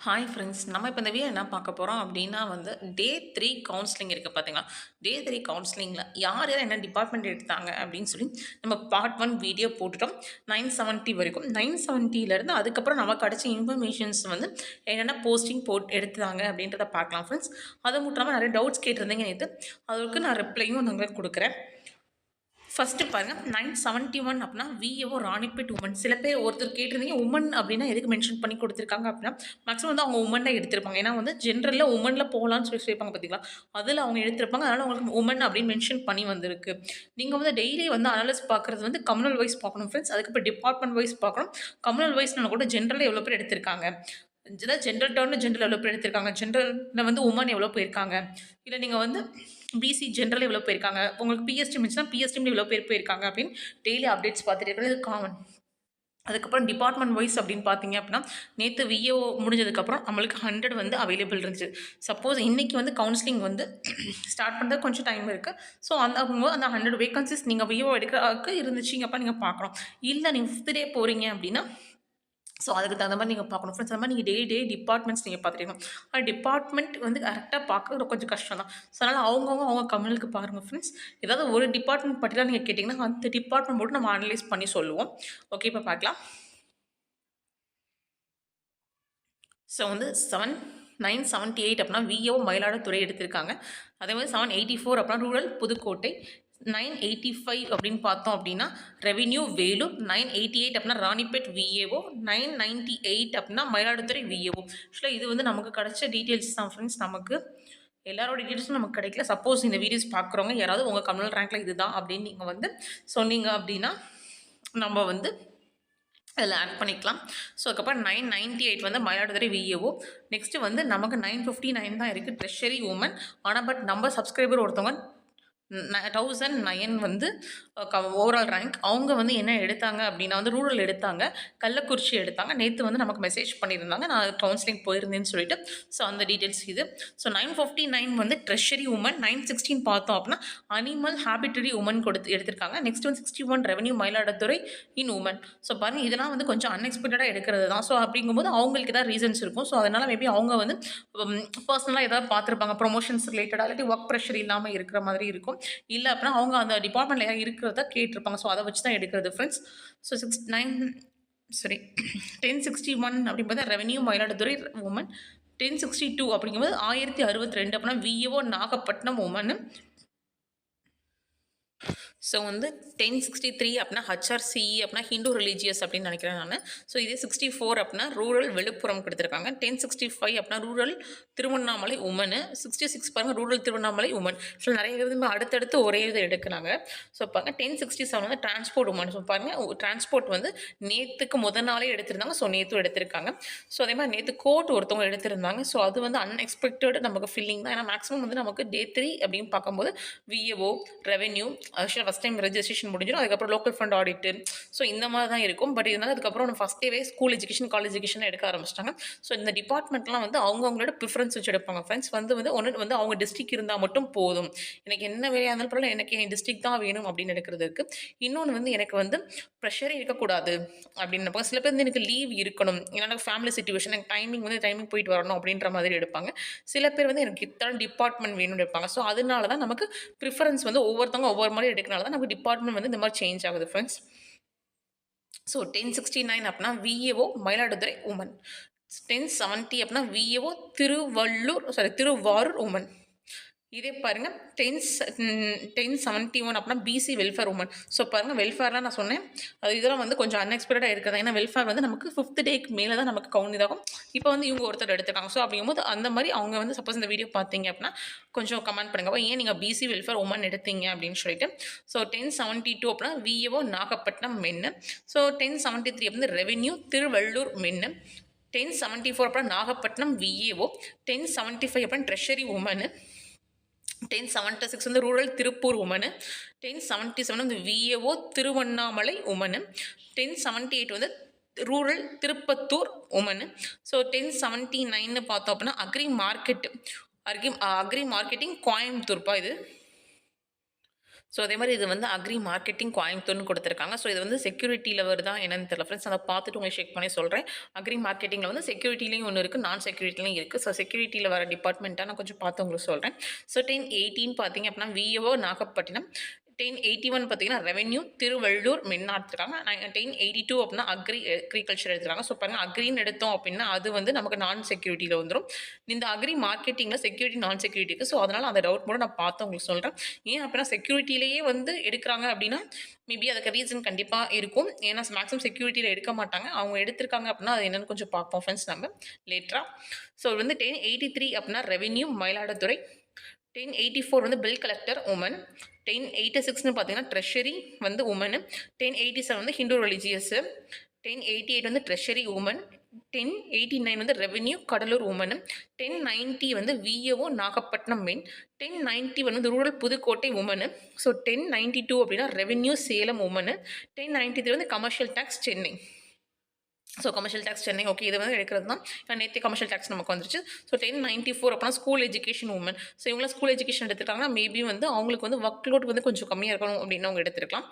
Hi friends, நம்ம இப்போ இந்த வீடியோ என்ன பார்க்க போகிறோம் அப்படின்னா வந்து டே 3 கவுன்சிலிங் இருக்குது பார்த்தீங்களா. டே 3 கவுன்சிலிங்கில் யார் யார் என்ன டிபார்ட்மெண்ட் எடுத்தாங்க அப்படின்னு சொல்லி நம்ம பார்ட் 1 வீடியோ போட்டுட்டோம். 970 வரைக்கும் 970லேருந்து அதுக்கப்புறம் நமக்கு கிடச்ச இன்ஃபர்மேஷன்ஸ் வந்து என்னென்ன போஸ்டிங் எடுத்தாங்க அப்படின்றத பார்க்கலாம் ஃப்ரெண்ட்ஸ். அது மட்டும் இல்லாமல் நிறைய டவுட்ஸ் கேட்டிருந்தீங்க நேற்று, அதுக்கு நான் ரிப்ளையும் நாங்கள் கொடுக்குறேன். ஃபஸ்ட்டு பாருங்கள் 971 அப்படின்னா விஏஓ ராணிப்பேட் உமன். சில பேர் ஒருத்தர் கேட்டிருந்தீங்க உமன் அப்படின்னா எதுக்கு மென்ஷன் பண்ணி கொடுத்துருக்காங்க அப்படின்னா மேக்ஸிமம் வந்து அவங்க உமன் தான் எடுத்திருப்பாங்க. ஏன்னா வந்து ஜென்ரலில் உமனில் போகலான்னு சொல்லி சொல்லியிருப்பாங்க பார்த்தீங்களா, அதில் அவங்க எடுத்திருப்பாங்க. அதனால் உங்களுக்கு உமன் அப்படின்னு மென்ஷன் பண்ணி வந்திருக்கு. நீங்கள் வந்து டெய்லி வந்து அனலைஸ் பார்க்குறது வந்து கம்யூனல் வைஸ் பார்க்கணும் ஃப்ரெண்ட்ஸ். அதுக்கப்புறம் டிபார்ட்மெண்ட் வைஸ் பார்க்கணும். கம்யூனல் வைஸ்னால் கூட ஜென்ரலில் எவ்வளோ பேர் எடுத்திருக்காங்க, ஜென்ரல் டேர்னு ஜென்ரல் எவ்வளோ பேர் எடுத்திருக்காங்க, ஜென்ரலில் வந்து உமன் எவ்வளோ போயிருக்காங்க, இல்லை நீங்கள் வந்து பிசி ஜென்ரல் எவ்வளோ போயிருக்காங்க, உங்களுக்கு பிஎஸ்டி இருந்துச்சுன்னா பிஎஸ்டியில் எவ்வளோ பேர் போயிருக்காங்க அப்படின்னு டெய்லி அப்டேட்ஸ் பார்த்துட்டு இருக்கிறது இது காமன். அதுக்கப்புறம் டிபார்ட்மெண்ட் வைஸ் அப்படின்னு பார்த்தீங்க அப்படின்னா நேற்று விஏஓ முடிஞ்சதுக்கப்புறம் நம்மளுக்கு 100 வந்து அவைலபிள் இருந்துச்சு. சப்போஸ் இன்றைக்கி வந்து கவுன்சிலிங் வந்து ஸ்டார்ட் பண்ணுறது கொஞ்சம் டைம் இருக்குது. ஸோ அந்த அந்த 100 வேகன்சிஸ் நீங்கள் விஏஓ எடுக்கிறதுக்கு இருந்துச்சிங்கப்பா நீங்கள் பார்க்கணும். இல்லை நீங்கள் 5th டே போகிறீங்க அப்படின்னா ஸோ அதுக்கு தகுந்த மாதிரி நீங்கள் பார்க்கணும் ஃப்ரெண்ட்ஸ். அந்த மாதிரி நீங்கள் டெய்லி டிபார்ட்மெண்ட்ஸ் நீங்கள் பார்த்துருக்கணும். ஆனால் டிபார்ட்மெண்ட் வந்து கரெக்டாக பார்க்குறது கொஞ்சம் கஷ்டம் தான். ஸோ அதனால் அவங்க கம்யூனலுக்கு பாருங்கள் ஃப்ரெண்ட்ஸ். ஏதாவது ஒரு டிபார்ட்மெண்ட் பற்றிலாம் நீங்கள் கேட்டிங்கன்னா அந்த டிபார்ட்மெண்ட் மட்டும் நம்ம அனலைஸ் பண்ணி சொல்லுவோம். ஓகே, இப்போ பார்க்கலாம். ஸோ வந்து 978 அப்படின்னா விஏஓ மயிலாடுதுறை எடுத்திருக்காங்க. அதே மாதிரி 784 அப்படின்னா ரூரல் புதுக்கோட்டை. 985 அப்படின்னு பார்த்தோம் அப்படின்னா ரெவென்யூ வேலூர். 988 அப்படின்னா ராணிப்பேட் விஏஓ. 998 அப்படின்னா மயிலாடுதுறை விஏஓ. ஆக்சுவலாக இது வந்து நமக்கு கிடைச்ச டீட்டெயில்ஸ் தான் ஃப்ரெண்ட்ஸ். நமக்கு எல்லாரோட டீட்டெயில்ஸும் நமக்கு கிடைக்கல. சப்போஸ் இந்த வீடியோஸ் பார்க்குறவங்க யாராவது உங்கள் கம்யூனல் ரேங்க்கில் இதுதான் அப்படின்னு நீங்கள் வந்து சொன்னீங்க அப்படின்னா நம்ம வந்து அதில் ஆட் பண்ணிக்கலாம். ஸோ அதுக்கப்புறம் 998 வந்து மயிலாடுதுறை விஏஓ. நெக்ஸ்ட்டு வந்து நமக்கு 959 தான் இருக்குது ட்ரெஷரி உமன். ஆனால் பட் நம்ம சப்ஸ்கிரைபர் ஒருத்தவங்க 1009 வந்து ஓவரால் ரேங்க். அவங்க வந்து என்ன எடுத்தாங்க அப்படின்னா வந்து ரூரல் எடுத்தாங்க, கள்ளக்குறிச்சி எடுத்தாங்க. நேற்று வந்து நமக்கு மெசேஜ் பண்ணியிருந்தாங்க, நான் கவுன்சிலிங் போயிருந்தேன்னு சொல்லிட்டு. ஸோ அந்த டீட்டெயில்ஸ் இது. ஸோ 959 வந்து ட்ரெஷரி உமன். 916 பார்த்தோம் அப்படின்னா அனிமல் ஹேபிட்டரி உமன் எடுத்திருக்காங்க. நெக்ஸ்ட் வந்து 61 ரெவன்யூ மயிலாடுதுறை இன் உமன். ஸோ பாருங்கள், இதெல்லாம் வந்து கொஞ்சம் அன்எக்ஸ்பெக்டடாக எடுக்கிறது தான். ஸோ அப்படிங்கும்போது அவங்களுக்கு ஏதாவது ரீசன்ஸ் இருக்கும். ஸோ அதனால் மேபி அவங்க வந்து பர்சனலாக ஏதாவது பார்த்துருப்பாங்க, ப்ரொமோஷன்ஸ் ரிலேட்டடாக, இல்லாட்டி ஒர்க் ப்ரெஷர் இல்லாமல் இருக்கிற மாதிரி இருக்கும். இல்லை அப்படின்னா அவங்க அந்த டிபார்ட்மெண்ட்டில் யாரும் இருக்கிறத கேட்டிருப்பாங்க. ஸோ அதை வச்சு தான் எடுக்கிறது ஃப்ரெண்ட்ஸ். ஸோ 1061 அப்படிங்கும்போது ரெவன்யூ மயிலாடுதுறை உமன். 1062 அப்படிங்கும்போது 1062 அப்படின்னா விஏஓ நாகப்பட்டினம் உமன். ஸோ வந்து 1063 அப்படின்னா ஹச்ஆர்சிஇ அப்படின்னா ஹிந்து ரிலீஜியஸ் அப்படின்னு நினைக்கிறேன் நான். ஸோ இதே 64 அப்படின்னா ரூரல் விழுப்புரம் கொடுத்துருக்காங்க. 1065 அப்படின்னா ரூரல் திருவண்ணாமலை உமனு. 66 பாருங்கள் ரூரல் திருவண்ணாமலை உமன். ஸோ நிறைய விதமாக அடுத்தடுத்து ஒரே இதை எடுக்கிறாங்க. ஸோ பாருங்கள் 1067 வந்து டிரான்ஸ்போர்ட் உமன். ஸோ பாருங்கள் டிரான்ஸ்போர்ட் வந்து நேற்றுக்கு முதல் நாளே எடுத்திருந்தாங்க. ஸோ நேற்று எடுத்திருக்காங்க. ஸோ அதே மாதிரி நேற்று கோர்ட் ஒருத்தவங்க எடுத்திருந்தாங்க. ஸோ அது வந்து அன்எக்ஸ்பெக்டட் நமக்கு ஃபீலிங் தான். ஏன்னா மேக்ஸிமம் வந்து நமக்கு டே 3 அப்படின்னு பார்க்கும்போது VAO revenue first time registration முடிஞ்சிடும். அதுக்கப்புறம் லோக்கல் ஃபண்ட் ஆடிட்டு ஸோ இந்த மாதிரி தான் இருக்கும். பட் இருந்தாலும் அதுக்கப்புறம் ஃபஸ்ட் டேவே ஸ்கூல் எஜுகேஷன் காலேஜ் எஜுகேஷன் எடுக்க ஆரம்பிச்சிட்டாங்க. ஸோ இந்த டிபார்ட்மெண்ட்லாம் வந்து அவங்களோட ப்ரிஃபரன்ஸ் வச்சு எடுப்பாங்க ஃப்ரெண்ட்ஸ். வந்து ஒன்று வந்து அவங்க டிஸ்ட்ரிக் இருந்தால் மட்டும் போதும், எனக்கு என்ன வேலையாக இருந்தாலும் பரவாயில்ல, எனக்கு என் டிஸ்ட்ரிக் தான் வேணும் அப்படின்னு எடுக்கிறதுக்கு. இன்னொன்று வந்து எனக்கு வந்து ப்ரெஷரே இருக்கக்கூடாது அப்படின்னு சில பேர் வந்து எனக்கு லீவ் இருக்கணும், என்னோட ஃபேமிலி சுச்சுவேஷன், எனக்கு டைமிங் போயிட்டு வரணும் அப்படின்ற மாதிரி எடுப்பாங்க. சில பேர் வந்து எனக்கு இத்தனை டிபார்ட்மெண்ட் வேணும்னு எடுப்பாங்க. ஸோ அதனால தான் நமக்கு ப்ரிஃபரன்ஸ் வந்து ஒவ்வொருத்தவங்க ஒவ்வொரு மாதிரி எடுக்கிறனால தான் நமக்கு டிபார்ட்மெண்ட் வந்து இந்த மாதிரி சேஞ்ச் ஆகுது ஃப்ரெண்ட்ஸ். ஸோ 1069 அப்படின்னா விஏஓ மயிலாடுதுறை உமன். 1070 அப்படின்னா விஏஓ திருவாரூர் உமன். இதே பாருங்கள் 1071 அப்படின்னா பிசி வெல்ஃபேர் உமன். ஸோ பாருங்கள் வெல்ஃபேர்லாம் நான் சொன்னேன், அது இதெல்லாம் வந்து கொஞ்சம் அன்எக்ஸ்பெக்டடாக இருக்கிறது. ஏன்னா வெல்ஃபேர் வந்து நமக்கு 5th டேக்கு மேலே தான் நமக்கு கவுண்ட் இதாகும். இப்போ வந்து இவங்க ஒருத்தர் எடுத்துருக்காங்க. ஸோ அப்படிங்கும்போது அந்த மாதிரி அவங்க வந்து சப்போஸ் இந்த வீடியோ பார்த்தீங்க அப்படின்னா கொஞ்சம் கமெண்ட் பண்ணுங்க, ஏன் நீங்கள் பிசி வெல்ஃபேர் உமன் எடுத்தீங்க அப்படின்னு சொல்லிட்டு. ஸோ 1072 அப்படின்னா விஏஓ நாகப்பட்டினம் மென்னு. ஸோ 1073 அப்படின்னா ரெவென்யூ திருவள்ளூர் மென்னு. 1074 அப்படின்னா நாகப்பட்டினம் விஏஓ. 1075 அப்படின்னா ட்ரெஷரி உமனு. 1076 வந்து ரூரல் திருப்பூர் உமனு. 1077 வந்து விஏஓ திருவண்ணாமலை உமனு. 1078 வந்து ரூரல் திருப்பத்தூர் உமனு. ஸோ 1079 பார்த்தோம் அப்படின்னா அக்ரி மார்க்கெட்டிங் கோயம்புத்தூர்ப்பா இது. ஸோ அதே மாதிரி இது வந்து அக்ரி மார்க்கெட்டிங் கோயம்புத்தூர்னு கொடுத்துருக்காங்க. ஸோ இது வந்து செக்யூரிட்டியில் வருதா என்னன்னு தெரியல ஃப்ரெண்ட்ஸ். அதை பார்த்துட்டு உங்களுக்கு செக் பண்ணி சொல்கிறேன். அக்ரி மார்க்கெட்டிங்கில் வந்து செக்யூரிட்டிலையும் ஒன்று இருக்குது, நான் செக்யூரிட்டிலையும் இருக்குது. ஸோ செக்யூரிட்டியில் வர டிபார்ட்மெண்ட்டாக நான் கொஞ்சம் பார்த்து உங்களுக்கு சொல்கிறேன். ஸோ 1018 பார்த்தீங்க அப்படின்னா விஏஓ நாகப்பட்டினம். 1081 பார்த்தீங்கன்னா ரெவென்யூ திருவள்ளூர் மென்னா எடுத்துருக்காங்க. 1082 அப்படின்னா அக்ரிகல்ச்சர் எடுத்துருக்காங்க. ஸோ பாருங்கள் அக்ரின்னு எடுத்தோம் அப்படின்னா அது வந்து நமக்கு நான் செக்யூரிட்டியில் வந்துடும். இந்த அக்ரி மார்க்கெட்டிங்கில் செக்யூரிட்டி நான் செக்யூரிட்டி இருக்குது. ஸோ அதனால் அந்த டவுட் மட்டும் நான் பார்த்து உங்களுக்கு சொல்கிறேன். ஏன் அப்படின்னா செக்யூரிட்டிலேயே வந்து எடுக்கிறாங்க அப்படின்னா மேபி அதுக்கு ரீசன் கண்டிப்பாக இருக்கும். ஏன்னா மேக்ஸிமம் செக்யூரிட்டியில் எடுக்க மாட்டாங்க. அவங்க எடுத்திருக்காங்க அப்படின்னா அது என்னென்னு கொஞ்சம் பார்ப்போம் ஃப்ரெண்ட்ஸ் நம்ம லேட்டராக. ஸோ வந்து 1083 அப்படின்னா ரெவென்யூ மயிலாடுதுறை. 1084 வந்து பில் கலெக்டர் உமன். 1086ன்னு பார்த்தீங்கன்னா ட்ரெஷரி வந்து உமனு. 1087 வந்து ஹிந்து ரிலிஜியஸு. 1088 வந்து ட்ரெஷரி உமன். 1089 வந்து ரெவென்யூ கடலூர் உமனு. 1090 வந்து விஏஓ நாகப்பட்டினம் மெயின். 1091 வந்து ரூரல் புதுக்கோட்டை உமனு. ஸோ 1092 அப்படின்னா ரெவென்யூ சேலம் உமனு. 1093 வந்து commercial taxes Chennai. So commercial taxes Chennai okay இது வந்து எடுக்கிறது தான். நேற்று கமர்ஷியல் டேக்ஸ் நமக்கு வந்துருச்சு. ஸோ 1094 அப்படின்னா ஸ்கூல் எஜுகேஷன் உமன். ஸோ இவங்களாம் ஸ்கூல் எஜுகேஷன் எடுத்துட்டாங்கன்னா மேபி வந்து அவங்களுக்கு வந்து ஒர்க் லோட் வந்து கொஞ்சம் கம்மியாக இருக்கணும் அப்படின்னு அவங்க எடுத்துருக்கலாம்.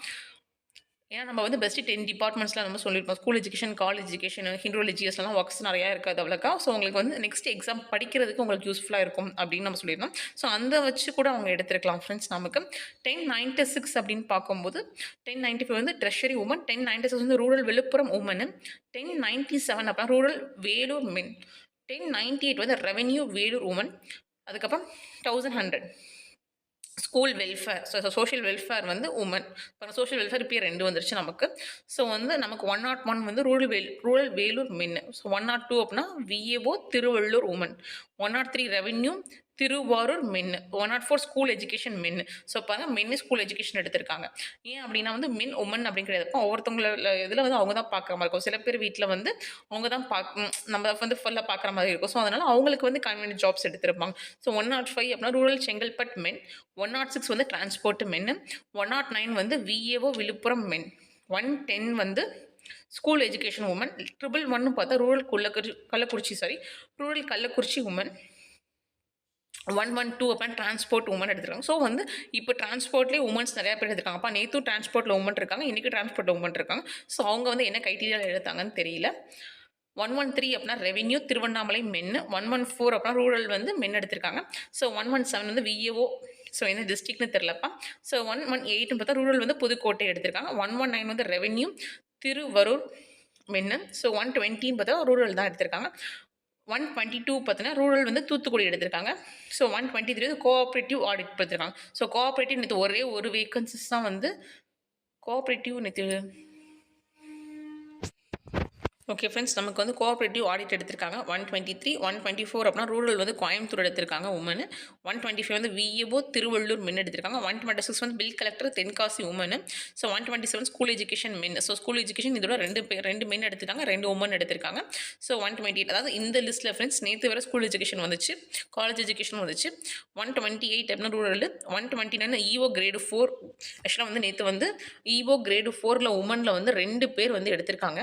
ஏன்னா நம்ம வந்து பெஸ்ட்டு 10 டிபார்ட்மெண்ட்ஸ்லாம் நம்ம சொல்லியிருப்போம். School education, college education, Hindu ரிலிஜியஸ்லாம் ஒர்க்ஸ் நிறையா இருக்காது அவ்வளோக்கா. ஸோ உங்களுக்கு வந்து நெக்ஸ்ட் எக்ஸாம் படிக்கிறதுக்கு உங்களுக்கு யூஸ்ஃபுல்லாக இருக்கும் அப்படின்னு நம்ம சொல்லியிருந்தோம். ஸோ அந்த வச்சு கூட அவங்க எடுத்துருக்கலாம் ஃப்ரெண்ட்ஸ் நமக்கு. 1096 அப்படின்னு பார்க்கும்போது 1095 வந்து ட்ரெஷரி உமன். 1096 வந்து ரூரல் விழுப்புரம் உமனு. 1097 அப்படின்னா ரூரல் வேலூர் மென். 1098 வந்து ரெவென்யூ வேலூர் உமன். அதுக்கப்புறம் 1100 school welfare. So social welfare வந்து உமன். இப்போ சோஷியல் வெல்ஃபேர் இப்போ 2 வந்துருச்சு நமக்கு. ஸோ வந்து நமக்கு 101 வந்து ரூரல் வேலூர் மென்னு. ஸோ 102 அப்படின்னா VAO Tiruvallur women. 103 revenue Tiruvarur men. 104 school education மென்னு. ஸோ பாருங்கள் மென்னு ஸ்கூல் எஜுகேஷன் எடுத்திருக்காங்க. ஏன் அப்படின்னா வந்து மென் உமன் அப்படின்னு கிடையாது. ஒவ்வொருத்தவங்கள இதில் வந்து அவங்க தான் பார்க்குற மாதிரி இருக்கும். சில பேர் வீட்டில் வந்து அவங்க தான் நம்ம வந்து ஃபுல்லாக பார்க்குற மாதிரி இருக்கும். ஸோ அதனால் அவங்களுக்கு வந்து கன்வீனியன்ட் ஜாப்ஸ் எடுத்திருப்பாங்க. ஸோ 105 அப்படின்னா ரூரல் செங்கல்பட் மென். 106 வந்து டிரான்ஸ்போர்ட் மென்னு. 109 வந்து விஏஓ விழுப்புரம் மென். 110 வந்து ஸ்கூல் எஜுகேஷன் உமன். 111 பார்த்தா ரூரல் கள்ளக்குறிச்சி உமன். 112 அப்போ டிரான்ஸ்போர்ட் உமன் எடுத்துருக்காங்க. ஸோ வந்து இப்போ டிரான்ஸ்போர்ட்லேயே உமன்ஸ் நிறையா பேர் எடுத்துருக்காங்க. அப்போ நேற்றும் டிரான்ஸ்போர்ட்டில் உமன் இருக்காங்க, இன்றைக்கி டிரான்ஸ்போர்ட்டில் உமன் இருக்காங்க. ஸோ அவங்க வந்து என்ன க்ரைட்டீரியாவில் எடுத்தாங்கன்னு தெரியல. 113 அப்படின்னா ரெவென்யூ திருவண்ணாமலை மென்னு. 114 அப்படின்னா ரூரல் வந்து மென் எடுத்திருக்காங்க. ஸோ 117 வந்து விஏஓ. ஸோ என்ன டிஸ்ட்ரிக்ட்னு தெரிலப்பா. ஸோ 118 பார்த்தா ரூரல் வந்து புதுக்கோட்டை எடுத்திருக்காங்க. 119 வந்து ரெவென்யூ திருவரூர் மென்னு. ஸோ 120 பார்த்தா ரூரல் தான் எடுத்திருக்காங்க. 122 பார்த்தீங்கன்னா ரூரல் வந்து தூத்துக்குடி எடுத்திருக்காங்க. ஸோ 123 வந்து கோஆப்ரேட்டிவ் ஆடிட் எடுத்திருக்காங்க. ஸோ கோஆப்ரேட்டிவ் நேற்று ஒரே ஒரு வேக்கன்சிஸ் தான் வந்து கோஆப்ரேட்டிவ் நேற்று ஓகே ஃப்ரெண்ட்ஸ் நமக்கு வந்து கோஆப்ரேட்டிவ் ஆடிட் எடுத்திருக்காங்க. 123 124 அப்படின்னா ரூரல் வந்து கோயம்புத்தூர் எடுத்திருக்காங்க உமனு. 125 வந்து விஏஓ திருவள்ளூர் மென் எடுத்திருக்காங்க. 126 வந்து bill collector Tenkasi woman. So 127 school education men. So school education இதோட 2 மென் எடுத்திருக்காங்க, 2 உமன் எடுத்திருக்காங்க. ஸோ 128 அதாவது இந்த லிஸ்ட்டில் ஃப்ரெண்ட்ஸ் நேற்று வர ஸ்கூல் எஜுகேஷன் வந்துச்சு, காலேஜ் எஜுகேஷன் வந்துச்சு. 128 அப்படின்னா ரூரல். 129 EO grade 4. ஆக்சுவலாக வந்து நேற்று வந்து இஓ கிரேடு 4ல் உமனில் வந்து 2 பேர் வந்து எடுத்திருக்காங்க.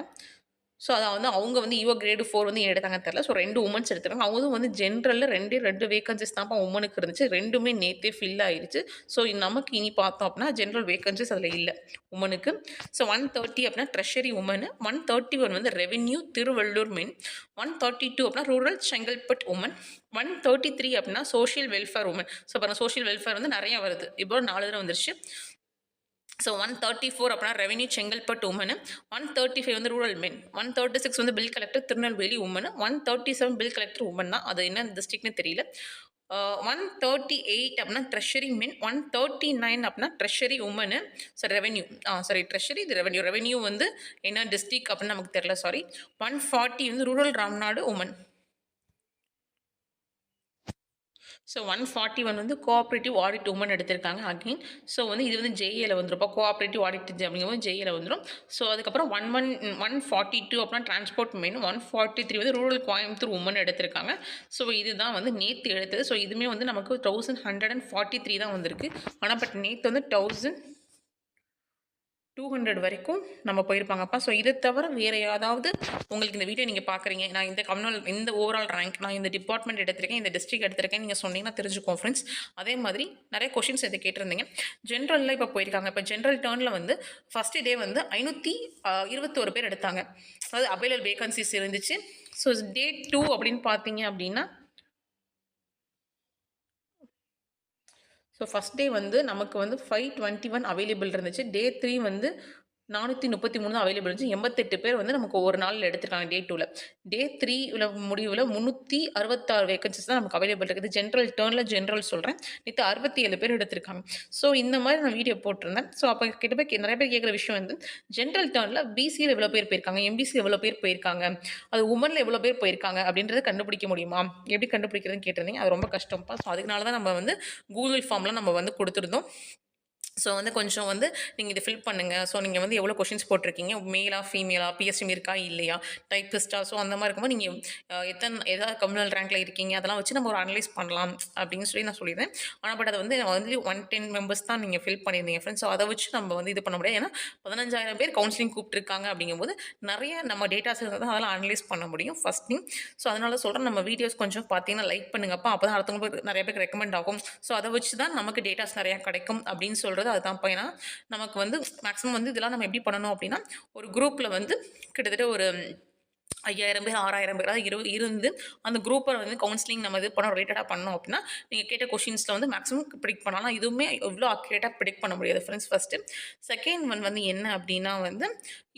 ஸோ அதை வந்து அவங்க வந்து இஓ கிரேடு 4 வந்து எடுத்தாங்கன்னு தெரியல. ஸோ 2 உமன்ஸ் எடுத்துருக்காங்க. அவங்களும் வந்து ஜென்ரலில் 2 வேகன்சிஸ் தான்ப்பா உமனுக்கு இருந்துச்சு. 2மே நேற்றே ஃபில் ஆயிடுச்சு. ஸோ நமக்கு இனி பார்த்தோம் அப்படின்னா ஜென்ரல் வேகன்சிஸ் அதில் இல்லை உமனுக்கு. ஸோ 130 அப்படின்னா ட்ரெஷரி உமனு. 131 வந்து ரெவென்யூ திருவள்ளூர் மென். 132 அப்படின்னா ரூரல் செங்கல்பட் உமன். 133 அப்படின்னா சோஷியல் வெல்ஃபேர் உமன். ஸோ பாருங்கள் சோஷியல் வெல்ஃபேர் வந்து நிறையா வருது. இப்போ 4 தடவை வந்துருச்சு. ஸோ 134 அப்படின்னா ரெவென்யூ செங்கல்பட்டு உமனு. 135 வந்து ரூரல் மென். 136 வந்து bill collector Tirunelveli women. 137 bill collector women தான், அது என்ன டிஸ்ட்ரிக்ட்னு தெரியல. 138 அப்படின்னா ட்ரெஷரி மென். 139 அப்படின்னா ட்ரெஷரி உமனு. ரெவென்யூ ட்ரெஷரி இது ரெவென்யூ வந்து என்ன டிஸ்ட்ரிக்ட் அப்படின்னு நமக்கு தெரியல, சாரி. 140 வந்து ரூரல் ராம்நாடு உமன். ஸோ 141 வந்து கோஆப்ரேட்டிவ் ஆடிட் உமன் எடுத்திருக்காங்க அகெயின். ஸோ வந்து இது வந்து ஜேஏல வந்துடும். கோஆப்ரேட்டிவ் ஆடிட் அப்படிங்கும்போது ஜேஏல வந்துடும். ஸோ அதுக்கப்புறம் 142 அப்படின்னா டிரான்ஸ்போர்ட் மெயின். 143 வந்து ரூரல் கோயம்புத்தூர் உமன் எடுத்திருக்காங்க. ஸோ இதுதான் வந்து நேற்று எடுத்தது. ஸோ இதுவுமே வந்து நமக்கு 1143 தான் வந்திருக்கு. ஆனால் பட் நேற்று வந்து 200 வரைக்கும் நம்ம போயிருப்பாங்கப்பா. ஸோ இத தவிர வேற ஏதாவது உங்களுக்கு இந்த வீடியோ நீங்க பார்க்குறீங்க. நான் இந்த இந்த ஓவரால் ரேங்க் நான் இந்த டிபார்ட்மெண்ட் எடுத்திருக்கேன், இந்த டிஸ்ட்ரிக்ட் எடுத்திருக்கேன் நீங்க சொன்னீங்கன்னா தெரிஞ்சுக்குவோம் ஃப்ரெண்ட்ஸ். அதே மாதிரி நெறைய கொஸ்டின்ஸ் இத கேட்டிருந்தீங்க. ஜென்ரல்ல இப்ப போயிருக்காங்க. இப்ப ஜென்ரல் டர்ன்ல வந்து ஃபர்ஸ்ட் டே வந்து 521 பேர் எடுத்தாங்க. அதாவது அவைலபிள் வேகன்சிஸ் இருந்துச்சு. ஸோ டே 2 அப்படின்னு பார்த்தீங்க அப்படின்னா, ஸோ ஃபர்ஸ்ட் டே வந்து நமக்கு வந்து 521 அவைலபிள் இருந்துச்சு. டே 3 வந்து 433 தான் அவைலபிள் இருந்துச்சு. 88 பேர் வந்து நமக்கு ஒரு நாள்ல எடுத்திருக்காங்க டே 2ல. டே 3ல முடிவுல 366 வேகன்சிஸ் தான் நமக்கு அவைலபிள் இருக்குது. ஜென்ரல் டர்ன்ல ஜென்ரல் சொல்றேன். நேத்து 67 பேர் எடுத்திருக்காங்க. ஸோ இந்த மாரி நான் வீடியோ போட்டிருந்தேன். ஸோ அப்ப நெறைய பேர் கேட்கிற விஷயம் வந்து ஜென்ரல் டர்ன்ல பிசில எவ்வளோ பேர் போயிருக்காங்க? எம்பிசில எவ்வளோ பேர் போயிருக்காங்க? அது உமன்ல எவ்வளோ பேர் போயிருக்காங்க? அப்படின்றத கண்டுபிடிக்க முடியுமா? எப்படி கண்டுபிடிக்கிறதுன்னு கேட்டிருந்தீங்க. அது ரொம்ப கஷ்டம்ப்பா. ஸோ அதுனால தான் நம்ம வந்து கூகுள் ஃபார்ம்லாம் நம்ம வந்து குடுத்துருந்தோம். ஸோ வந்து கொஞ்சம் வந்து நீங்க இத ஃபில் பண்ணுங்க. ஸோ நீங்க வந்து எவ்வளோ கொஸ்டின்ஸ் போட்டிருக்கீங்க? மேலா? ஃபீமேலா? பிஎஸ்டிஎம் இருக்கா? இல்லையா? டைப்பிஸ்ட்டா? ஸோ அந்த மாரி இருக்கும்போது நீங்க ஏதாவது கம்யூனல் ரேங்க்ல இருக்கீங்க. அதெல்லாம் வச்சு நம்ம ஒரு அனலைஸ் பண்ணலாம் அப்படின்னு சொல்லி நான் சொல்லியிருந்தேன். ஆனா பட் அத வந்து ஒன்லி 110 மெம்பர்ஸ் தான் நீங்க ஃபில் பண்ணியிருந்தீங்க ஃப்ரெண்ட்ஸ். ஸோ அத வச்சு நம்ம வந்து இது பண்ண முடியாது. ஏன்னா 15,000 பேர் கவுன்சிலிங் கூப்பிட்டுருக்காங்க அப்படிங்கும்போது, நெறைய நம்ம டேட்டாஸ் இருந்தா தான் அதெல்லாம் அனலைஸ் பண்ண முடியும் ஃபர்ஸ்ட் திங். ஸோ அதனால சொல்றேன் நம்ம வீடியோஸ் கொஞ்சம் பார்த்தீங்கன்னா லைக் பண்ணுங்கப்பா. அப்பதான் அடுத்தவங்களுக்கு நெறைய பேருக்கு ரெக்கமெண்ட் ஆகும். ஸோ அத வச்சு தான் நமக்கு டேட்டாஸ் நெறையா கிடைக்கும் அப்படின்னு சொல்றது அதுதான்ப்பா. ஏன்னா நமக்கு வந்து மேக்ஸிமம் வந்து இதெல்லாம் நம்ம எப்படி பண்ணணும் அப்படின்னா, ஒரு குரூப்ல வந்து கிட்டத்தட்ட ஒரு 5000 பேர், 6000 பேராவது இருந்து அந்த குரூப்ப வந்து கவுன்சிலிங் நம்ம இது பண்ணோம் ரிலேட்டடா பண்ணோம் அப்படின்னா, நீங்க கேட்ட கொஸ்டின்ஸ்ல வந்து மேக்ஸிமம் ப்ரிடிக்ட் பண்ணலாம். ஆனா இதுவுமே இவ்ளோ அக்யூரேட்டா ப்ரிடிக்ட் பண்ண முடியாது ஃப்ரெண்ட்ஸ் ஃபர்ஸ்ட்டு. செகண்ட் ஒன் வந்து என்ன அப்படின்னா வந்து,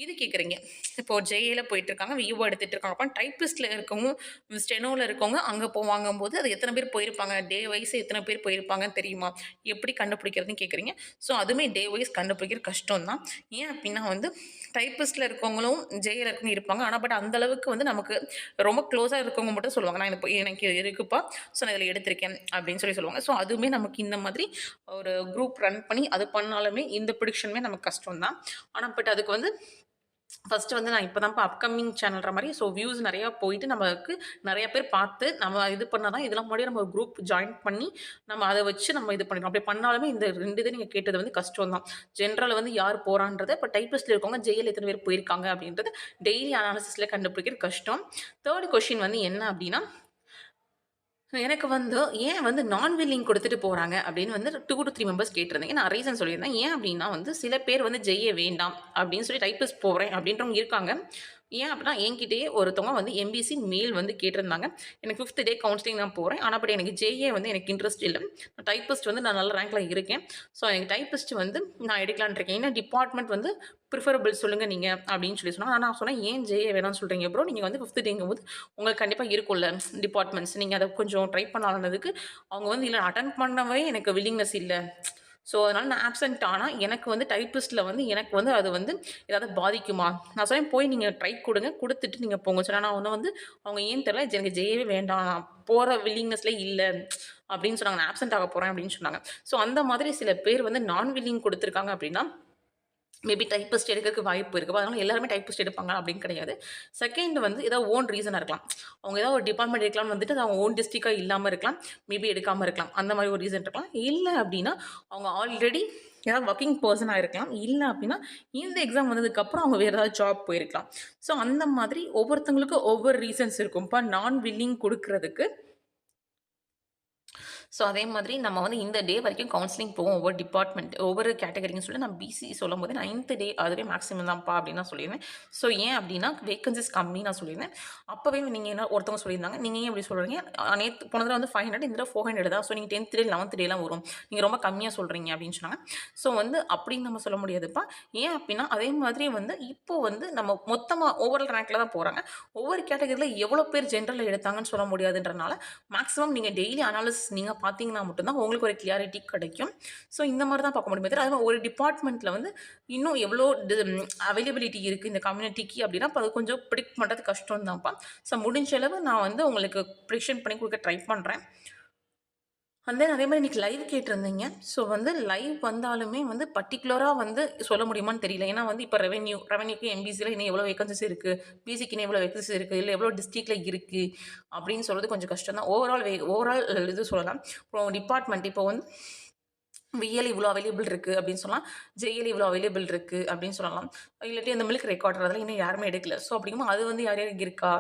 இது கேட்குறீங்க. இப்போ ஜேஏல போயிட்டுருக்காங்க, விஓ எடுத்துட்டு இருக்காங்க. அப்ப டைப்பிஸ்ட்ல இருக்கவங்க, ஸ்டெனோல இருக்கவங்க அங்க வாங்கும்போது அது எத்தன பேர் போயிருப்பாங்க? டே வைஸ் எத்தன பேர் போயிருப்பாங்கன்னு தெரியுமா? எப்படி கண்டுபிடிக்கிறதுன்னு கேட்குறீங்க. ஸோ அதுவுமே டே வைஸ் கண்டுபிடிக்கிறது கஷ்டம் தான். ஏன் அப்படின்னா வந்து டைப்பிஸ்ட்ல இருக்கவங்களும் ஜேஏல இருக்கவங்க இருப்பாங்க. ஆனா பட் அந்த அளவுக்கு வந்து நமக்கு ரொம்ப க்ளோஸா இருக்கவங்க மட்டும் சொல்லுவாங்க. நான் எனக்கு இது இருக்குப்பா. ஸோ நான் இதில எடுத்திருக்கேன் அப்படின்னு சொல்லுவாங்க. ஸோ அதுவுமே நமக்கு இந்த மாதிரி ஒரு குரூப் ரன் பண்ணி அது பண்ணாலுமே இந்த ப்ரிடிக்ஷனுமே நமக்கு கஷ்டம் தான். ஆனா பட் அதுக்கு வந்து ஃபர்ஸ்ட்டு வந்து நான் இப்ப தான்ப்பா அப்கமிங் சேனல்ன்ற மாரி ஸோ வியூஸ் நெறையா போயிட்டு நமக்கு நெறைய பேர் பார்த்து நம்ம இது பண்ணா தான் இதெல்லாம் முன்னாடியே நம்ம ஒரு குரூப் ஜாயின் பண்ணி நம்ம அத வச்சு நம்ம இது பண்ணிக்கலாம். அப்படி பண்ணாலுமே இந்த 2 இது நீங்க கேட்டது வந்து கஷ்டம் தான். ஜென்ரல்ல வந்து யார் போறான்றத இப்ப டைப்பிஸ்ட்ல இருக்கவங்க ஜேஎல் எத்தன பேர் போயிருக்காங்க அப்படின்றது டெய்லி அனாலிசிஸ்ல கண்டுபிடிக்கிறது கஷ்டம். 3 கொஸ்டின் வந்து என்ன அப்படின்னா, எனக்கு வந்து ஏன் வந்து நான் வில்லிங் குடுத்துட்டு போறாங்க அப்படின்னு வந்து 2 to 3 மெம்பர்ஸ் கேட்டிருந்தீங்க. நான் ரீசன் சொல்லியிருந்தேன். ஏன் அப்படின்னா வந்து சில பேர் வந்து ஜெய்ய வேண்டாம் அப்படின்னு சொல்லி டைப்பிஸ்ட் போறேன் அப்படின்றவங்க இருக்காங்க. ஏன் அப்படின்னா என்கிட்டயே ஒருத்தவங்க வந்து எம்பிசி மேல் வந்து கேட்டிருந்தாங்க. எனக்கு 5த் டே கவுன்சிலிங் நான் போறேன். ஆனா பட் எனக்கு ஜேஏ வந்து எனக்கு இன்ட்ரெஸ்ட் இல்ல. டைப்பிஸ்ட் வந்து நான் நல்ல ரேங்க்ல இருக்கேன். ஸோ எனக்கு டைப்பிஸ்ட் வந்து நான் எடுக்கலான்னு இருக்கேன். என்ன டிபார்ட்மெண்ட் வந்து ப்ரிஃபரபிள் சொல்லுங்க நீங்க அப்படின்னு சொல்லி சொன்னாங்க. நான் சொன்னேன் ஏன் ஜேஏ வேணாம்னு சொல்றீங்க ப்ரோ? நீங்க வந்து 5த் டேங்கும்போது உங்களுக்கு கண்டிப்பா இருக்கும்ல டிபார்ட்மெண்ட்ஸ். நீங்க அத கொஞ்சம் ட்ரை பண்ணலாம்னதுக்கு, அவங்க வந்து இல்ல அட்டெண்ட் பண்ணவே எனக்கு வில்லிங்னஸ் இல்ல. ஸோ, அதனால நான் ஆப்சென்ட் ஆனா, எனக்கு வந்து டைப்பிஸ்ட்ல வந்து எனக்கு வந்து அது வந்து ஏதாவது பாதிக்குமா? நான் சொன்னேன், "போய் நீங்க ட்ரை குடுங்க. குடுத்துட்டு நீங்க போங்க." சொன்னேன். ஆனா வந்து அவங்க ஏன்னு தெரியல, எனக்கு ஜேஏவே வேண்டாம். நான் போற வில்லிங்னஸ்ல இல்ல." அப்படின்னு சொன்னாங்க. "நான் ஆப்சென்ட் ஆக போறேன்." அப்படின்னு சொன்னாங்க. ஸோ, அந்த மாதிரி சில பேர் வந்து நான் வில்லிங் குடுத்துருக்காங்க அப்படின்னா, மேபி டைப்பிஸ்ட் எடுக்கறதுக்கு வாய்ப்பு இருக்கு. அதனால எல்லாருமே டைப்பிஸ்ட் எடுப்பாங்க அப்படின்னு கிடையாது. செகண்ட் வந்து ஏதாவது ஓன் ரீசனா இருக்கலாம். அவங்க ஏதாவது ஒரு டிபார்ட்மெண்ட் எடுக்கலாம்னு வந்துட்டு அது அவங்க ஓன் டிஸ்ட்ரிக்ட்டா இல்லாம இருக்கலாம். மேபி எடுக்காம இருக்கலாம். அந்த மாதிரி ஒரு ரீசன் இருக்கலாம். இல்ல அப்படின்னா அவங்க ஆல்ரெடி ஏதாவது ஒர்க்கிங் பெர்சனா இருக்கலாம். இல்ல அப்படின்னா இந்த எக்ஸாம் வந்ததுக்கப்புறம் அவங்க வேற ஏதாவது ஜாப் போயிருக்கலாம். ஸோ அந்த மாதிரி ஒவ்வொருத்தவங்களுக்கும் ஒவ்வொரு ரீசன்ஸ் இருக்கும்ப்பா. நான் வில்லிங் குடுக்குறதுக்கு ஸோ அதே மாதிரி நம்ம வந்து இந்த டே வரைக்கும் கவுன்சிலிங் போவோம். ஒவ்வொரு டிபார்ட்மெண்ட், ஒவ்வொரு கேட்டகரின்னு சொல்லி நான் பிசி சொல்லும்போது 9த் டே அதுவே மேக்ஸிமம் தான்ப்பா அப்படின்னு நான் சொல்லியிருந்தேன். ஸோ ஏன் அப்படின்னா வேக்கன்சிஸ் கம்மி நான் சொல்லியிருந்தேன். அப்பவே நீங்க என்ன ஒருத்தவங்க சொல்லியிருந்தாங்க. நீங்க ஏன் இப்படி சொல்றீங்க? நேத்து போன தடவ வந்து 500 இந்த தடவ 400 தான். ஸோ நீங்க 10த் டே 11த் டேலாம் வரும். நீங்க ரொம்ப கம்மியா சொல்றீங்க அப்படின்னு சொன்னாங்க. ஸோ வந்து அப்படின்னு நம்ம சொல்ல முடியாதுப்பா. ஏன் அப்படின்னா அதே மாதிரி வந்து இப்போ வந்து நம்ம மொத்தமா ஓவரால் ரேங்க்ல தான் போறாங்க. ஒவ்வொரு கேட்டகரியில எவ்வளோ பேர் ஜென்ரல்ல எடுத்தாங்கன்னு சொல்ல முடியாதுன்றனால மேக்ஸிமம் நீங்க டெய்லி அனாலிசிஸ் நீங்க பார்த்தீங்கன்னா மட்டும் தான் உங்களுக்கு ஒரு கிளியாரிட்டி கிடைக்கும். ஸோ இந்த மாரி தான் பார்க்க முடியுமே தவிர, அதுவும் ஒரு டிபார்ட்மெண்ட்ல வந்து இன்னும் எவ்வளோ அவைலபிலிட்டி இருக்கு இந்த கம்யூனிட்டிக்கு அப்படின்னா, அப்ப அது கொஞ்சம் ப்ரிடிக்ட் பண்றது கஷ்டம் தான்ப்பா. ஸோ முடிஞ்ச அளவு நான் வந்து உங்களுக்கு ப்ரிடிக்ஷன் பண்ணி குடுக்க ட்ரை பண்றேன். அண்ட் தென் அதே மாரி இன்னைக்கு லைவ் கேட்டிருந்தீங்க. ஸோ வந்து லைவ் வந்தாலுமே வந்து பர்ட்டிகுலரா வந்து சொல்ல முடியுமான்னு தெரியல. ஏன்னா வந்து இப்ப ரெவென்யூக்கு எம்பிசில இன்னும் எவ்வளோ வேகன்ஸிஸ் இருக்கு, பிசிக்கு இன்னும் எவ்வளோ வேகன்ஸிஸ் இருக்கு, இல்ல எவ்வளோ டிஸ்ட்ரிக்ட்ல இருக்கு அப்படின்னு சொல்றது கொஞ்சம் கஷ்டம் தான். ஓவரால் இது சொல்லலாம். அப்புறம் டிபார்ட்மெண்ட் இப்போ வந்து விஎல் இவ்வளோ அவைலபிள் இருக்குது அப்படின்னு சொல்லலாம். ஜேஎல் இவ்வளோ அவைலபிள் இருக்குது அப்படின்னு சொல்லலாம். இல்லாட்டி அந்த மில்க் ரெக்கார்டர் அதெல்லாம் இன்னும் யாருமே எடுக்கல. ஸோ அப்படிங்கும்போது அது வந்து யார் யாருக்கு இருக்கா?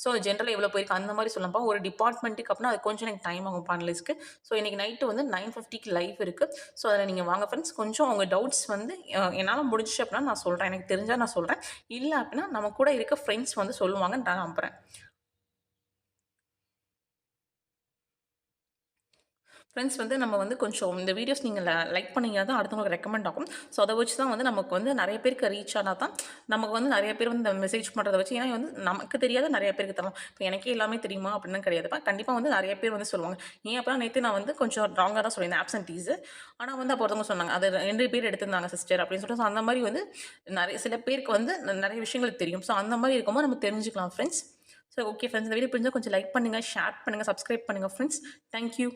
ஸோ ஜென்ரலா எவ்வளோ போயிருக்கு அந்த மாரி சொல்லலாம்ப்பா. ஒரு டிபார்ட்மெண்ட்டுக்கு அப்படின்னா அது கொஞ்சம் எனக்கு டைம் ஆகும் அனலைஸ்க்கு. ஸோ இன்னைக்கு நைட்டு வந்து 9:50க்கு லைவ் இருக்கு. ஸோ அதில நீங்க வாங்க ஃப்ரெண்ட்ஸ். கொஞ்சம் உங்க டவுட்ஸ் வந்து என்னால முடிஞ்சுச்சு அப்படின்னா நான் சொல்றேன். எனக்கு தெரிஞ்சா நான் சொல்றேன். இல்ல அப்படின்னா நம்ம கூட இருக்க ஃப்ரெண்ட்ஸ் வந்து சொல்லுவாங்கன்னு நான் நம்புறேன். ஃப்ரெண்ட்ஸ் வந்து நம்ம வந்து கொஞ்சம் இந்த வீடியோஸ் நீங்க லைக் பண்ணீங்கன்னா தான் அடுத்தவங்களுக்கு ரெக்கமெண்ட் ஆகும். ஸோ அத வச்சு தான் வந்து நமக்கு வந்து நெறைய பேருக்கு ரீச் ஆனா தான், நமக்கு வந்து நெறைய பேர் வந்து இந்த மெசேஜ் பண்றத வச்சு ஏன்னா வந்து நமக்கு தெரியாத நெறைய பேருக்கு தரலாம். இப்ப எனக்கே எல்லாமே தெரியுமா அப்படின்னு கிடையாதுப்பா. கண்டிப்பா வந்து நெறைய பேர் வந்து சொல்லுவாங்க. ஏன் அப்பலாம் நேத்து நான் வந்து கொஞ்சம் ராங்கா தான் சொல்லியிருந்தேன் ஆப்சென்டீஸ். ஆனா வந்து அப்போ ஒருத்தவங்க சொன்னாங்க. அது 2 பேர் எடுத்திருந்தாங்க சிஸ்டர் அப்படின்னு சொல்லிட்டு. ஸோ அந்த மாரி வந்து சில பேருக்கு வந்து நெறைய விஷயங்கள் தெரியும். ஸோ அந்த மாரி இருக்கும்போது நம்ம தெரிஞ்சுக்கலாம் ஃப்ரெண்ட்ஸ். ஸோ ஓகே ஃப்ரெண்ட்ஸ் இந்த வீடியோ பிடிச்சிருந்தா கொஞ்சம் லைக் பண்ணுங்க, ஷேர் பண்ணுங்க, சப்ஸ்கிரைப் பண்ணுங்க ஃப்ரெண்ட்ஸ். Thank you.